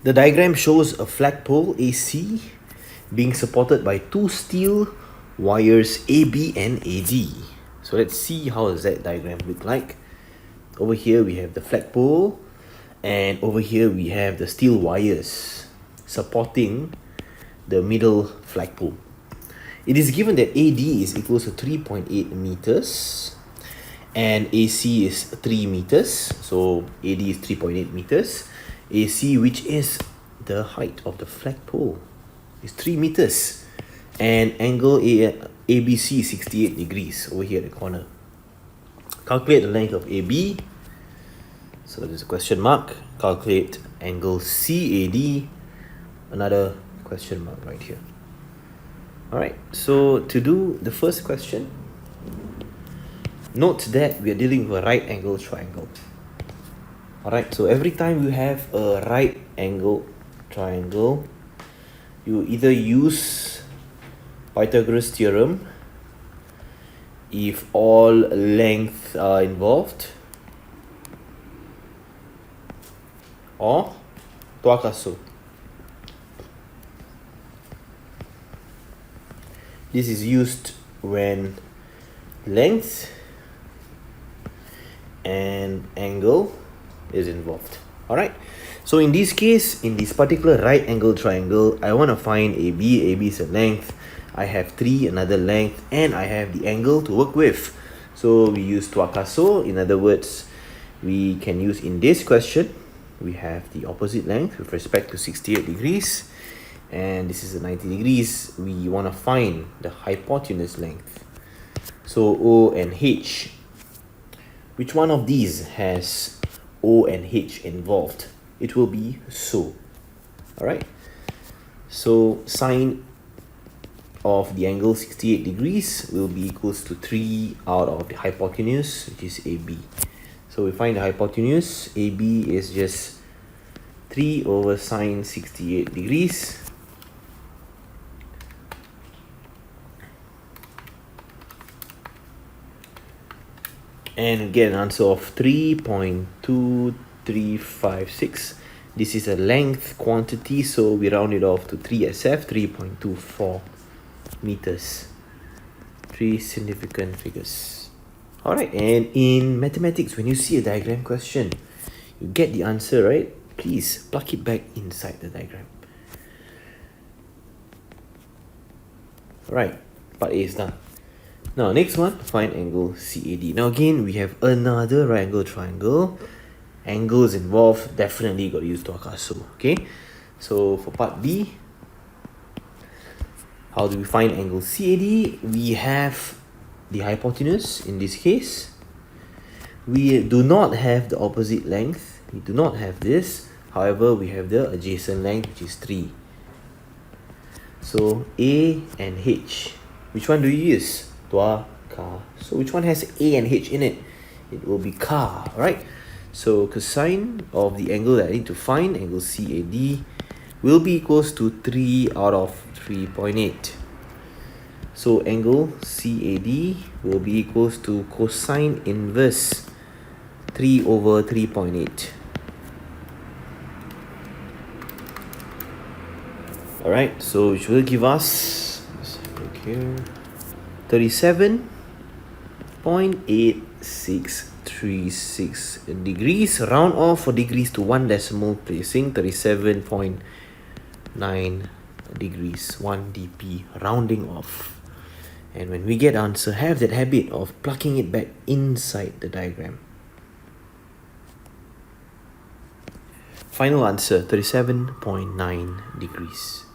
The diagram shows a flagpole AC being supported by two steel wires AB and AD. So let's see how does that diagram look like. Over here we have the flagpole, and over here we have the steel wires supporting the middle flagpole. It is given that AD is equals to 3.8 meters and AC is 3 meters. So AD is 3.8 meters. AC, which is the height of the flagpole, is 3 meters. And angle ABC is 68 degrees over here at the corner. Calculate the length of AB. So there's a question mark. Calculate angle CAD. Another question mark right here. Alright, so to do the first question, note that we are dealing with a right angle triangle. Alright, so every time you have a right angle triangle, you either use Pythagoras theorem if all lengths are involved, or TOA. This is used when length and angle is involved. Alright, so in this case, in this particular right angle triangle, I want to find AB. AB is a length. I have 3, another length, and I have the angle to work with. So we use TOA. In other words, we can use in this question, we have the opposite length with respect to 68 degrees. And this is a 90 degrees. We want to find the hypotenuse length. So O and H. Which one of these has O and H involved? It will be SO. Alright. So sine of the angle 68 degrees will be equals to 3 out of the hypotenuse, which is AB. So we find the hypotenuse. AB is just 3 over sine 68 degrees. And get an answer of 3.2356. This is a length quantity, so we round it off to 3SF, 3.24 meters. 3 significant figures. Alright, and in mathematics, when you see a diagram question, you get the answer, right? Please plug it back inside the diagram. Alright, part A is done. Now, next one, find angle CAD. Now again, we have another right angle triangle. Angles involved, definitely got to use TOA. Okay, so for part B, how do we find angle CAD? We have the hypotenuse in this case. We do not have the opposite length. We do not have this. However, we have the adjacent length, which is 3. So A and H. Which one do you use? TOA. So which one has A and H in it? It will be CAH, right? So cosine of the angle that I need to find, angle CAD, will be equals to 3 out of 3.8. So angle CAD will be equals to cosine inverse 3 over 3.8. Alright, so it will give us, let's look here, 37.8636 degrees. Round off for degrees to 1 decimal placing, 37.9 degrees, 1 dp, rounding off. And when we get answer, have that habit of plugging it back inside the diagram. Final answer, 37.9 degrees.